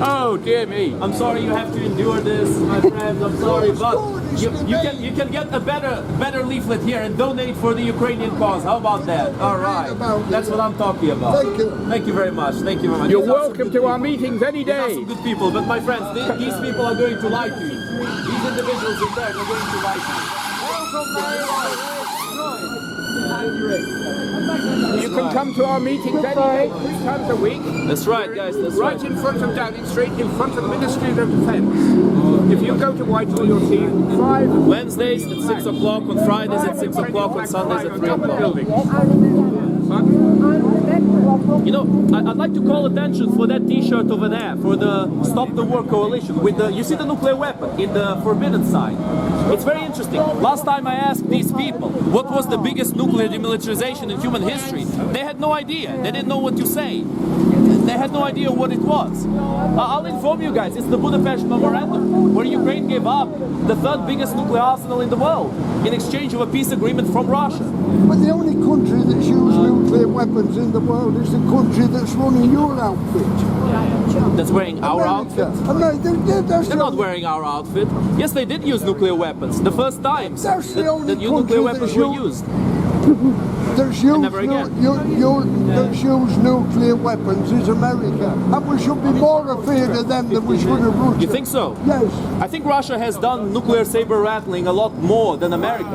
Oh dear me! I'm sorry you have to endure this, my friends. I'm sorry, but you can get a better leaflet here and donate for the Ukrainian cause. How about that? All right, that's what I'm talking about. Thank you. Thank you very much. Thank you very much. You're welcome to our meetings any These are day. some good people, but my friends, these people are going to lie to you. These individuals in there are going to lie to you. You can come to our meetings any day, 3 times a week. That's right, guys. That's Right in front of Downing Street, in front of the Ministry of Defence. If you go to Whitehall, you'll see 5 Wednesdays at 6 o'clock, on Fridays at 6 o'clock, on Sundays at 3 o'clock. You know, I'd like to call attention for that T-shirt over there, for the Stop the War Coalition, with the, you see the nuclear weapon in the forbidden side. It's very interesting. Last time I asked these people what was the biggest nuclear demilitarization in human history, they had no idea. They didn't know what to say. They had no idea what it was. I'll inform you guys, it's the Budapest Memorandum, where Ukraine gave up the 3rd biggest nuclear arsenal in the world in exchange of a peace agreement from Russia. But the only country that's used nuclear weapons in the world is the country that's running your outfit. That's wearing our outfit? They're not wearing our outfit. Yes, they did use nuclear weapons. The first times That's the only that nuclear weapons were used. There's used nuclear weapons is America, and we should be more afraid of them than we should of Russia. You think so? Yes. I think Russia has done nuclear saber rattling a lot more than America.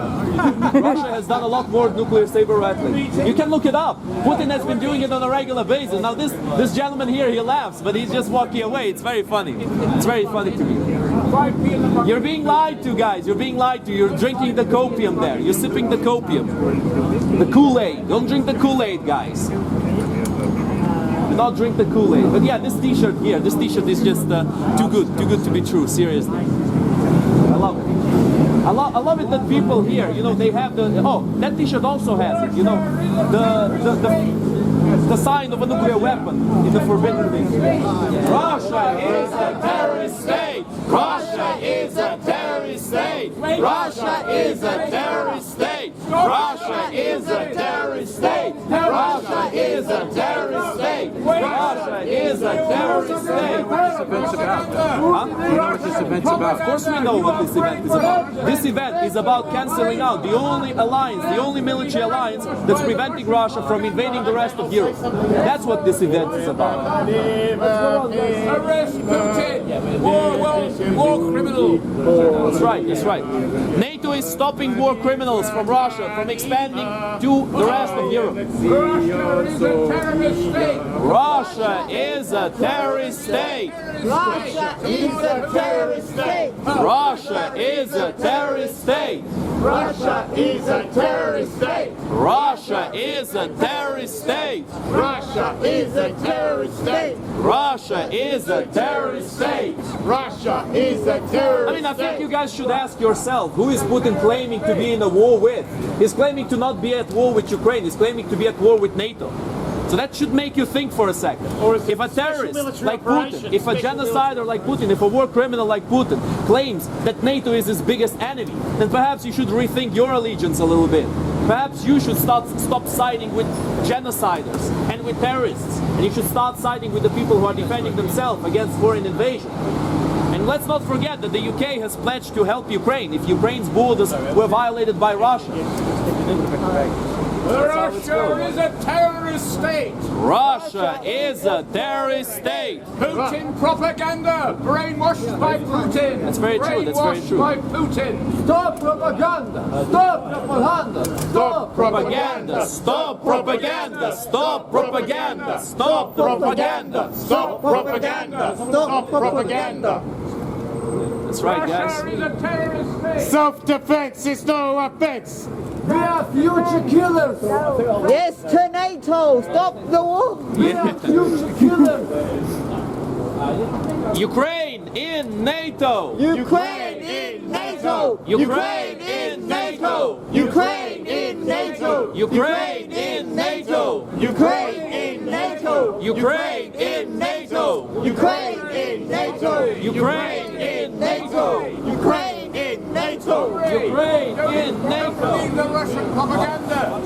Russia has done a lot more nuclear saber rattling. You can look it up. Putin has been doing it on a regular basis. Now this gentleman here, he laughs, but he's just walking away. It's very funny. It's very funny to me. You're being lied to, guys. You're being lied to. You're drinking the copium there. You're sipping the copium. The Kool-Aid. Don't drink the Kool-Aid, guys. Do not drink the Kool-Aid. But yeah, this T-shirt here, this T-shirt is just too good to be true. Seriously, I love it. I love it that people here, you know, they have the. Oh, that T-shirt also has it. You know, the sign of a nuclear weapon in the forbidden thing. Russia is a terrorist state. Russia is a terrorist state. Russia is a terrorist state. Russia is a terrorist state. Russia is a terrorist state. Russia is a terrorist state. What this event's about? Huh? Do you know what this event's about? Of course we know what this event is about. This event is about cancelling out the only alliance, the only military alliance that's preventing Russia from invading the rest of Europe. That's what this event is about. Arrest Putin! War criminal! That's right, that's right. NATO is stopping war criminals from Russia from expanding to the rest of Europe. Russia is a terrorist state! Russia is a terrorist state! Russia is a terrorist state! Russia is a terrorist state! Russia is a terrorist state! Russia is a terrorist state! Russia is a terrorist state! Russia is a terrorist state! I mean, I think you guys should ask yourself, who is Putin claiming to be in a war with? He's claiming to not be at war with Ukraine, he's claiming to be at war with NATO. So that should make you think for a second. Or if a terrorist like Putin, if a genocider like Putin, if a war criminal like Putin claims that NATO is his biggest enemy, then perhaps you should rethink your allegiance a little bit. Perhaps you should stop siding with genociders and with terrorists, and you should start siding with the people who are defending themselves against foreign invasion. And let's not forget that the UK has pledged to help Ukraine if Ukraine's borders were violated by Russia. Russia is a terrorist state! Russia is a terrorist state! Putin propaganda! Brainwashed by Putin! That's very true, that's very true. Brainwashed by Putin! Stop propaganda! Stop propaganda! Stop propaganda! Stop propaganda! Stop propaganda! Stop propaganda! Stop propaganda! Stop propaganda! That's right, guys. Russia is a terrorist state! Self-defense is no offense. We are future killers! Yes to NATO! Stop the war! We are future killers! Ukraine in NATO! Ukraine in NATO! Ukraine in NATO! Ukraine in NATO! Ukraine in NATO! Ukraine in NATO! Ukraine in NATO! Ukraine in NATO! Ukraine in NATO! Ukraine in NATO! Ukraine in Don't NATO! believe the Russian propaganda!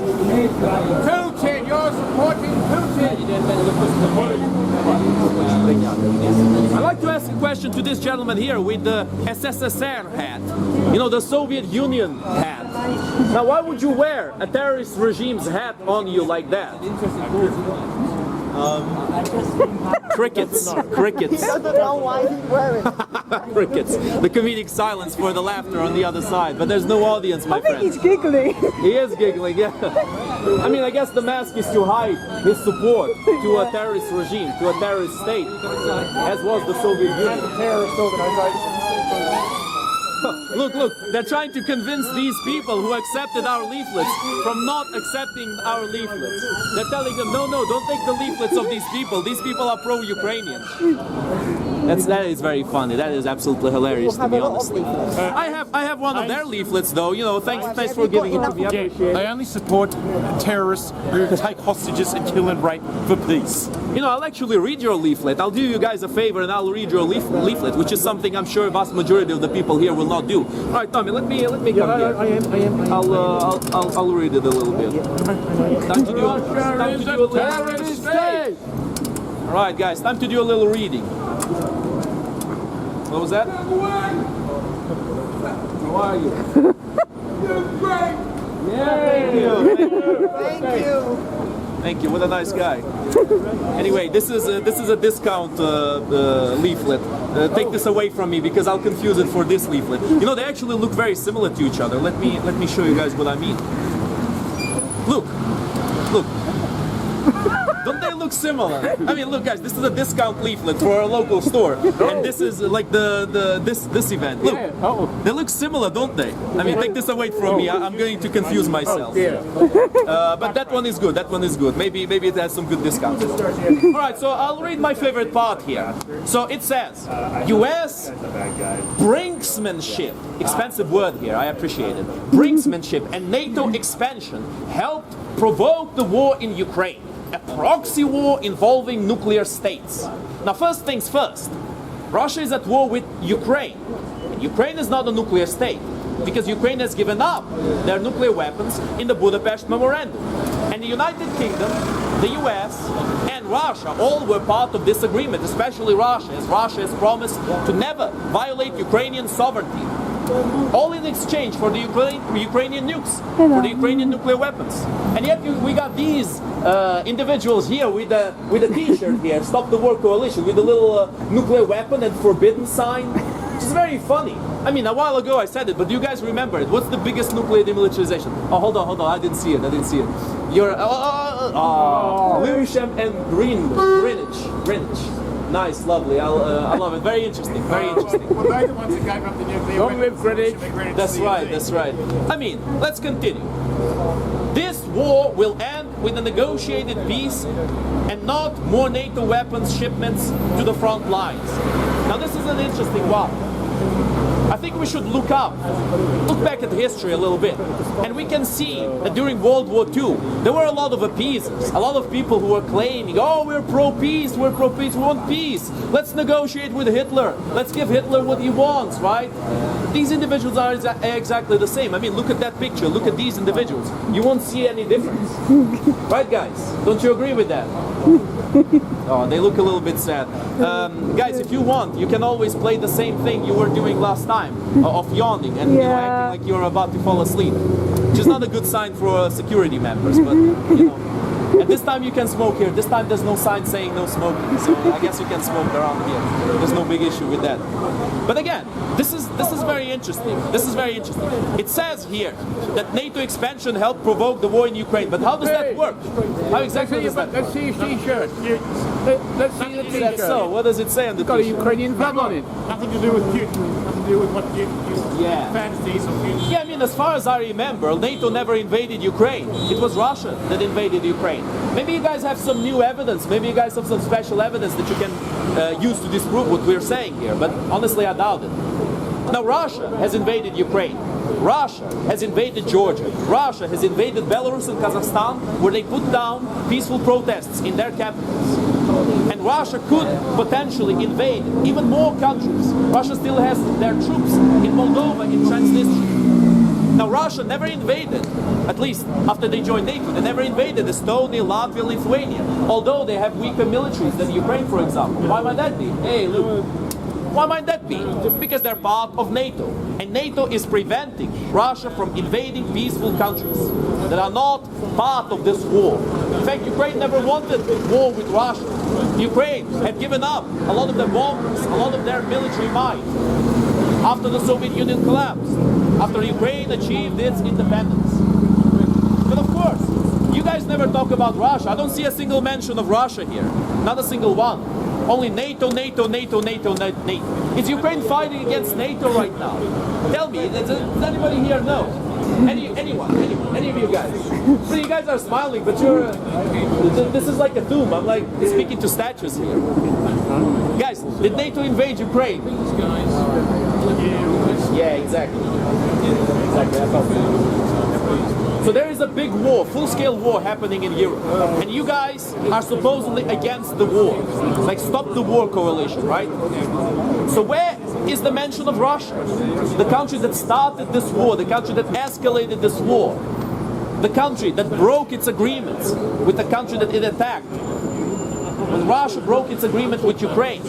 Putin you're supporting Putin. I'd like to ask a question to this gentleman here with the SSSR hat. You know, the Soviet Union hat. Now, why would you wear a terrorist regime's hat on you like that? Crickets. Crickets. I don't know why he's wearing it. Crickets. The comedic silence for the laughter on the other side. But there's no audience, my I think friend. he's giggling. He is giggling, yeah. I mean, I guess the mask is to hide his support to a terrorist regime, to a terrorist state, as was the Soviet Union. Terrorist organization. Look, they're trying to convince these people who accepted our leaflets from not accepting our leaflets. They're telling them, no, don't take the leaflets of these people. These people are pro-Ukrainian. That is very funny. That is absolutely hilarious, to be honest. I have one of their leaflets, though. You know, thanks for giving it to me. I appreciate it. I only support terrorists who take hostages and kill and rape for peace. You know, I'll actually read your leaflet. I'll do you guys a favor and I'll read your leaflet, which is something I'm sure a vast majority of the people here will not do. All right, Tommy, let me come here. I'll read it a little bit. Time to do a little state. All right, guys, time to do a little reading. What was that? How are you? Thank you. Thank you. Thank you. What a nice guy. Anyway, this is a discount leaflet. Take this away from me because I'll confuse it for this leaflet. You know, they actually look very similar to each other. Let me show you guys what I mean. Look. Don't they look similar? I mean, look, guys, this is a discount leaflet for a local store, and this is like this event. Look, they look similar, don't they? I mean, take this away from me. I'm going to confuse myself. But that one is good. That one is good. Maybe it has some good discounts. All right, so I'll read my favorite part here. So it says, U.S. brinksmanship, expensive word here. I appreciate it. Brinksmanship and NATO expansion helped provoke the war in Ukraine. A proxy war involving nuclear states. Now, first things first, Russia is at war with Ukraine. And Ukraine is not a nuclear state because Ukraine has given up their nuclear weapons in the Budapest Memorandum. And the United Kingdom, the US, and Russia all were part of this agreement, especially Russia, as Russia has promised to never violate Ukrainian sovereignty. All in exchange for the Ukrainian nukes, for the Ukrainian nuclear weapons. And yet we got these individuals here with a T-shirt here, Stop the War Coalition, with a little nuclear weapon and forbidden sign, which is very funny. I mean, a while ago I said it, but do you guys remember it? What's the biggest nuclear demilitarization? Oh, hold on, I didn't see it. You're Lewisham and Greenwich. Nice, lovely. I love it. Very interesting. Very interesting. Well, they're the ones that gave up the nuclear weapons. That's right. I mean, let's continue. This war will end with a negotiated peace and not more NATO weapons shipments to the front lines. Now, this is an interesting one. I think we should look back at history a little bit, and we can see that during World War II, there were a lot of appeasers, a lot of people who were claiming, oh, we're pro-peace, we want peace, let's negotiate with Hitler, let's give Hitler what he wants, right? These individuals are exactly the same. I mean, look at that picture, look at these individuals. You won't see any difference. Right, guys? Don't you agree with that? Oh, they look a little bit sad. Guys, if you want, you can always play the same thing you were doing last time, of yawning and acting like you're about to fall asleep, which is not a good sign for security members, but you know. And this time you can smoke here. This time there's no sign saying no smoking, so I guess you can smoke around here. There's no big issue with that. But again, this is very interesting. It says here that NATO expansion helped provoke the war in Ukraine. But how does that work? How exactly does that work? Let's see his T-shirt. Let's see the T-shirt. So, what does it say on the It's got a T-shirt? Ukrainian flag on it. Nothing to do with Putin. Nothing to do with what you fantasies of Putin. Yeah, I mean, as far as I remember, NATO never invaded Ukraine. It was Russia that invaded Ukraine. Maybe you guys have some new evidence. Maybe you guys have some special evidence that you can use to disprove what we're saying here. But honestly, I doubt it. Now, Russia has invaded Ukraine. Russia has invaded Georgia. Russia has invaded Belarus and Kazakhstan, where they put down peaceful protests in their capitals. And Russia could potentially invade even more countries. Russia still has their troops in Moldova, in Transnistria. Now Russia never invaded, at least after they joined NATO, they never invaded Estonia, Latvia, Lithuania, although they have weaker militaries than Ukraine, for example. Why might that be? Hey, look. Why might that be? Because they're part of NATO. And NATO is preventing Russia from invading peaceful countries that are not part of this war. In fact, Ukraine never wanted war with Russia. Ukraine had given up a lot of their bombers, a lot of their military might after the Soviet Union collapsed, after Ukraine achieved its independence. But of course, you guys never talk about Russia. I don't see a single mention of Russia here. Not a single one. Only NATO, NATO, NATO, NATO, NATO. Is Ukraine fighting against NATO right now? Tell me, does anybody here know? Anyone, any of you guys? So you guys are smiling, but you're, this is like a tomb. I'm like speaking to statues here. Guys, did NATO invade Ukraine? Yeah, exactly. Exactly, I felt it. So there is a big war, full-scale war happening in Europe. And you guys are supposedly against the war. Like Stop the War coalition, right? So where is the mention of Russia? The country that started this war, the country that escalated this war, the country that broke its agreements with the country that it attacked. When Russia broke its agreement with Ukraine,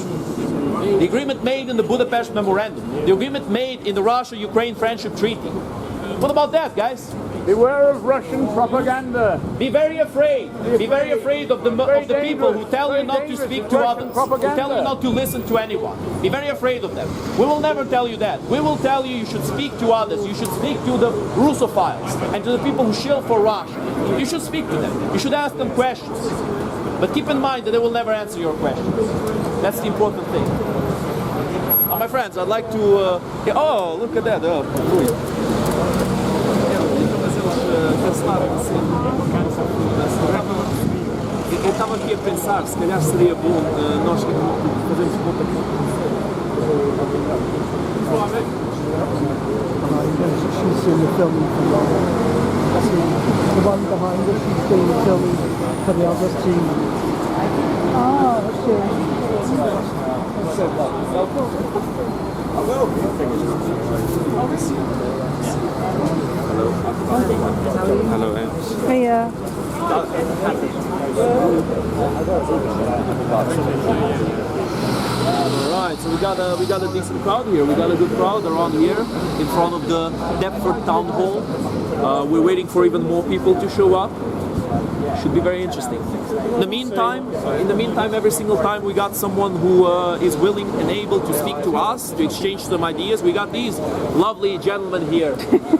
the agreement made in the Budapest Memorandum, the agreement made in the Russia-Ukraine Friendship Treaty. What about that, guys? Beware of Russian propaganda. Be very afraid. Be very afraid of the people who tell you not to speak to others, who tell you not to listen to anyone. Be very afraid of them. We will never tell you that. We will tell you should speak to others. You should speak to the Russophiles and to the people who shill for Russia. You should speak to them. You should ask them questions. But keep in mind that they will never answer your questions. That's the important thing. My friends, I'd like to... oh, look at that. Oh, eu estava aqui a pensar, se calhar seria bom nós fazermos um pouco aqui. She's seen the film from the one behind us, she's doing the film for the other team. Oh, okay. Hello. Hiya. Alright, so we got a decent crowd here. We got a good crowd around here in front of the Deptford Town Hall. We're waiting for even more people to show up. Should be very interesting. In the meantime, every single time we got someone who is willing and able to speak to us, to exchange some ideas. We got these lovely gentlemen here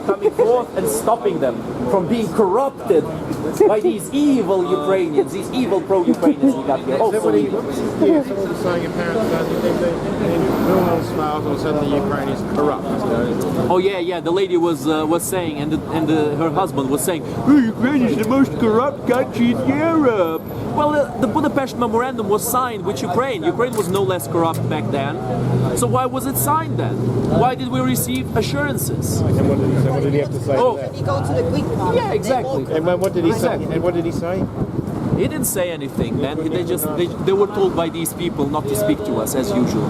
coming forth and stopping them from being corrupted by these evil Ukrainians, these evil pro-Ukrainians we got here. Oh, so evil. Saying apparently no one smiles all of a sudden the Ukraine is corrupt. Oh yeah, the lady was saying, and her husband was saying, oh, Ukraine is the most corrupt country in Europe. Well, the Budapest Memorandum was signed with Ukraine. Ukraine was no less corrupt back then. So why was it signed then? Why did we receive assurances? And what did he say? What did he have to say? Oh, to that? You go to the Greek part. yeah, exactly. And what did he say? Exactly. And what did he say? He didn't say anything, man. They were told by these people not to speak to us as usual.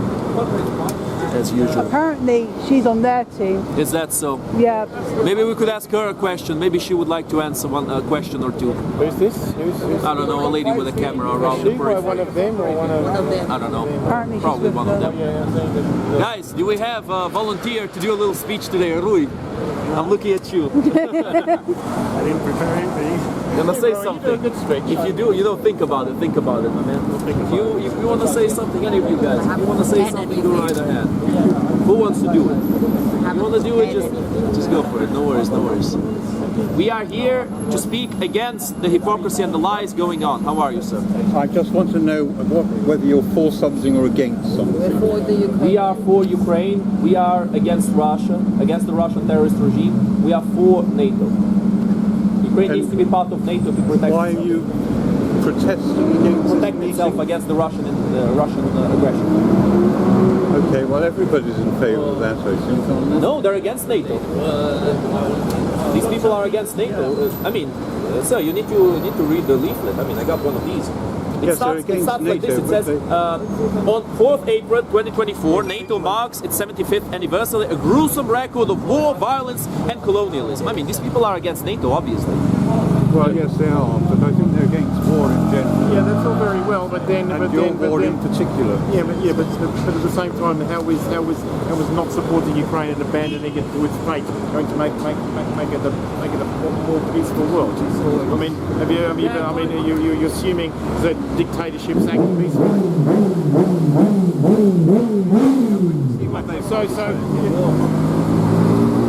As usual. Apparently, she's on their team. Is that so? Yeah. Maybe we could ask her a question. Maybe she would like to answer a question or two. Who's this? Who's I don't know, a lady with a camera around the one periphery. of them or one of them? I don't know. Apparently, Probably she's with one of them. them. Guys, do we have a volunteer to do a little speech today? Rui, I'm looking at you. I didn't prepare anything. Gonna say something. If you do, you don't think about it. Think about it, my man. If you want to say something, any of you guys, if you want to say something, go right ahead. Who wants to do it? If you want to do it, just go for it. No worries, no worries. We are here to speak against the hypocrisy and the lies going on. How are you, sir? I just want to know whether you're for something or against something. We are for Ukraine. We are against Russia, against the Russian terrorist regime. We are for NATO. Ukraine needs to be part of NATO to protect Why are itself. you protesting against Protect this itself meeting? against the Russian aggression. Okay, well everybody's in favour of that, I think. No, they're against NATO. These people are against NATO. I mean, sir, you need to read the leaflet. I mean, I got one of these. Yeah, so It against starts like this. NATO, It says, but on 4th April 2024, NATO marks its 75th anniversary, a gruesome record of war, violence, and colonialism. I mean, these people are against NATO, obviously. Well, yes, they are, but I think they're against war in general. Yeah, that's all very well, but then, And your war in particular. but at the same time, how was not supporting Ukraine and abandoning it to its fate going to make it a more peaceful world? I mean, you're assuming that dictatorships act peacefully.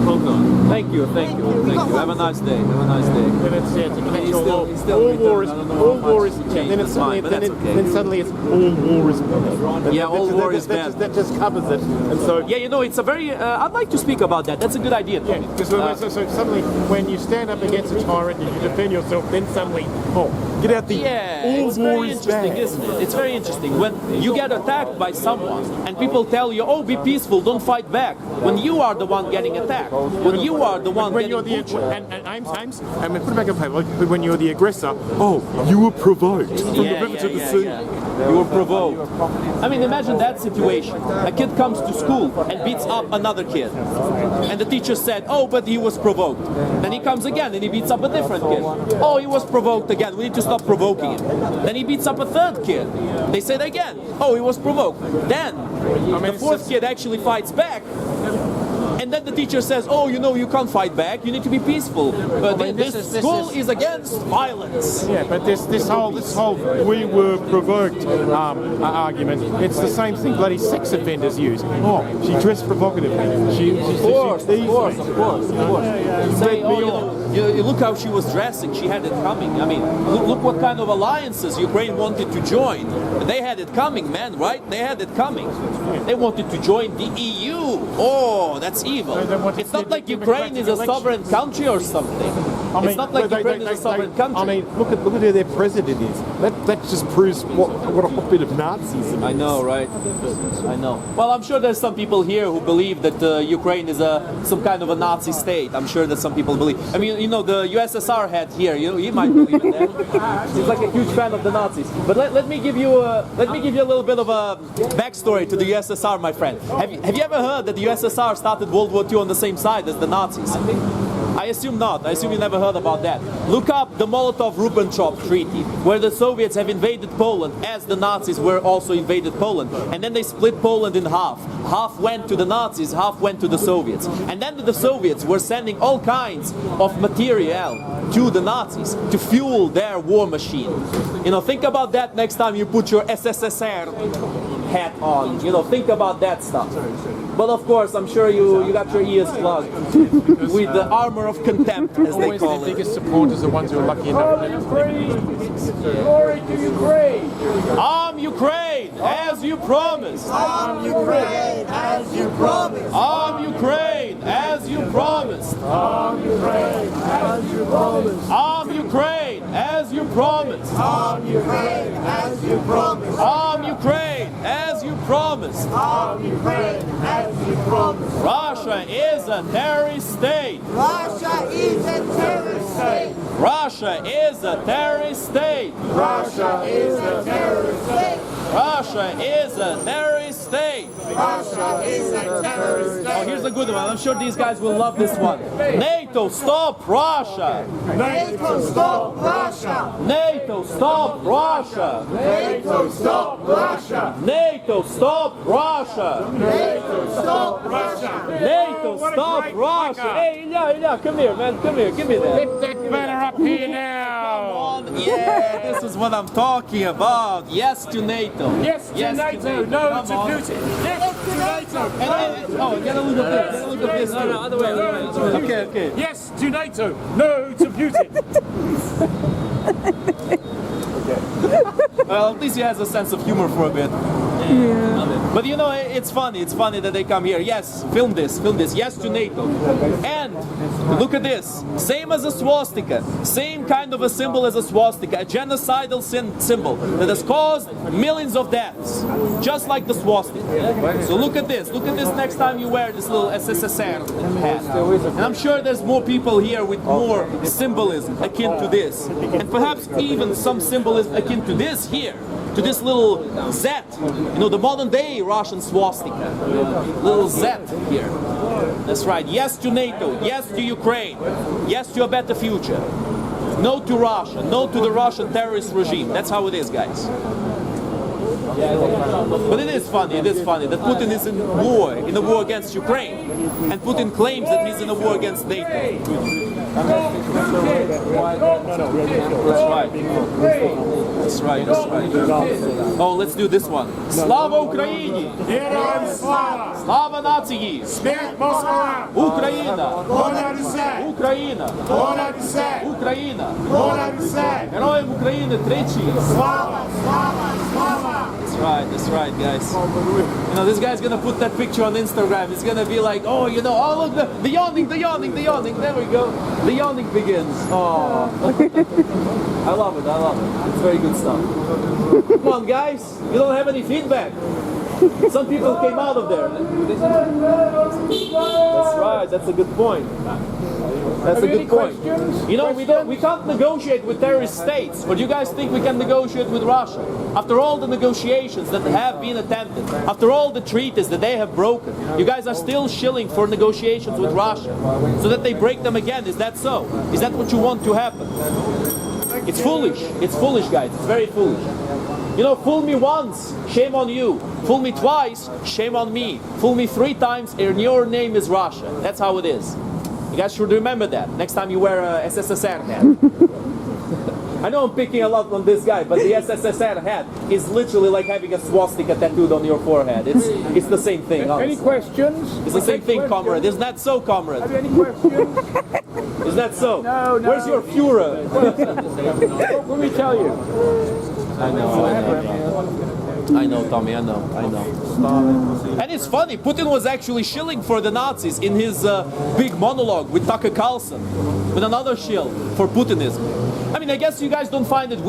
Hold on. Thank you. Have a nice day. Then it's all war is then suddenly it's all war is bad. Yeah, all war is bad. That just covers it, and so Yeah, you know, it's a very. I'd like to speak about that. That's a good idea. yeah. So suddenly, when you stand up against a tyrant and you defend yourself, then suddenly, get out the Yeah, all it's war very is interesting, bad. isn't it? It's very interesting when you get attacked by someone and people tell you, "Oh, be peaceful, don't fight back." When you are the one getting attacked, when you are the one When getting you're the butchered. and Ames, I mean, put it back on paper. When you're the aggressor, you were provoked from the river to the sea. You were provoked. I mean, imagine that situation. A kid comes to school and beats up another kid. And the teacher said, "Oh, but he was provoked." Then he comes again and he beats up a different kid. "Oh, he was provoked again. We need to stop provoking him." Then he beats up a third kid. They said again, "Oh, he was provoked." Then the fourth kid actually fights back. And then the teacher says, "Oh, you know, you can't fight back. You need to be peaceful." But this school is against violence. Yeah, but this whole we were provoked argument, it's the same thing bloody sex offenders use. Oh, she dressed provocatively. Of course. Say, "Oh, you look how she was dressing. She had it coming." I mean, look what kind of alliances Ukraine wanted to join. They had it coming, man, right? They had it coming. They wanted to join the EU. Oh, that's evil. It's not like Ukraine is a sovereign country or something. It's not like Ukraine is a sovereign country. I mean, look at who their president is. That just proves what a hotbed of Nazism. I know, right? I know. Well, I'm sure there's some people here who believe that Ukraine is some kind of a Nazi state. I'm sure that some people believe. I mean, you know, the USSR had here. You might believe in that. He's like a huge fan of the Nazis. But let me give you a little bit of a backstory to the USSR, my friend. Have you ever heard that the USSR started World War II on the same side as the Nazis? I assume not. I assume you never heard about that. Look up the Molotov-Ribbentrop Treaty, where the Soviets have invaded Poland as the Nazis were also invaded Poland. And then they split Poland in half. Half went to the Nazis, half went to the Soviets. And then the Soviets were sending all kinds of material to the Nazis to fuel their war machine. You know, think about that next time you put your SSSR hat on. You know, think about that stuff. But of course, I'm sure you got your ears plugged with the armor of contempt, as they Always call the it. biggest supporters are ones who are lucky enough. Glory to Ukraine! Arm Ukraine as you promised! Arm Ukraine as you promised. Arm Ukraine as you promised! Arm Ukraine as you promised. Arm Ukraine as you promised! Arm Ukraine as you promised. Arm Ukraine as you promised! Arm Ukraine as you promised. Russia is a terrorist state! Russia is a terrorist state. Russia is a terrorist state! Russia is a terrorist state. Russia is a terrorist state! Russia is a terrorist Oh, state. here's a good one. I'm sure these guys will love this one. NATO, stop Russia! NATO, stop Russia. NATO, stop Russia! NATO, stop Russia. NATO, stop Russia! NATO, stop Russia. NATO, stop Russia! Hey, Ilya, come here, man. Come here. Give me that. That banner up here now. Yeah, this is what I'm talking about. Yes to NATO. Yes to NATO. No to Putin. Yes to NATO. Oh, get a look at this. Get a look at this. No, other way. Okay. Yes to NATO. No to Putin. Well, at least he has a sense of humor for a bit. Yeah. Love it. But you know, it's funny that they come here. Yes, film this, yes to NATO. And look at this, same as a swastika, same kind of a symbol as a swastika, a genocidal symbol that has caused millions of deaths, just like the swastika. So look at this next time you wear this little SSSR hat. And I'm sure there's more people here with more symbolism akin to this. And perhaps even some symbolism akin to this here. To this little Z, you know, the modern day Russian swastika, little Z here. That's right, yes to NATO, yes to Ukraine, yes to a better future. No to Russia, no to the Russian terrorist regime. That's how it is, guys. But it is funny that Putin is in a war against Ukraine, and Putin claims that he's in a war against NATO. That's right. Oh, let's do this one. Slava Ukraini! Slava Nacii! Ukraina! Ukraina! Ukraina! Героям України тричі! That's right, guys. You know, this guy's gonna put that picture on Instagram. He's gonna be like, oh, you know, oh look, the yawning. There we go. The yawning begins. Oh, I love it. It's very good stuff. Come on, guys. You don't have any feedback. Some people came out of there. That's right. That's a good point. That's a good point. You know, we can't negotiate with terrorist states, but you guys think we can negotiate with Russia? After all the negotiations that have been attempted, after all the treaties that they have broken, you guys are still shilling for negotiations with Russia, so that they break them again. Is that so? Is that what you want to happen? It's foolish. It's foolish, guys. It's very foolish. You know, fool me once, shame on you. Fool me twice, shame on me. Fool me 3 times, and your name is Russia. That's how it is. You guys should remember that next time you wear a SSSR hat. I know I'm picking a lot on this guy, but the SSSR hat is literally like having a swastika tattooed on your forehead. It's the same thing, honestly. Any questions? It's the same thing, comrade. Isn't that so, comrade? Have you any questions? Is that so? No. Where's your Führer? Let me tell you. I know, Tommy, I know. And it's funny, Putin was actually shilling for the Nazis in his big monologue with Tucker Carlson, with another shill for Putinism. I mean, I guess you guys don't find it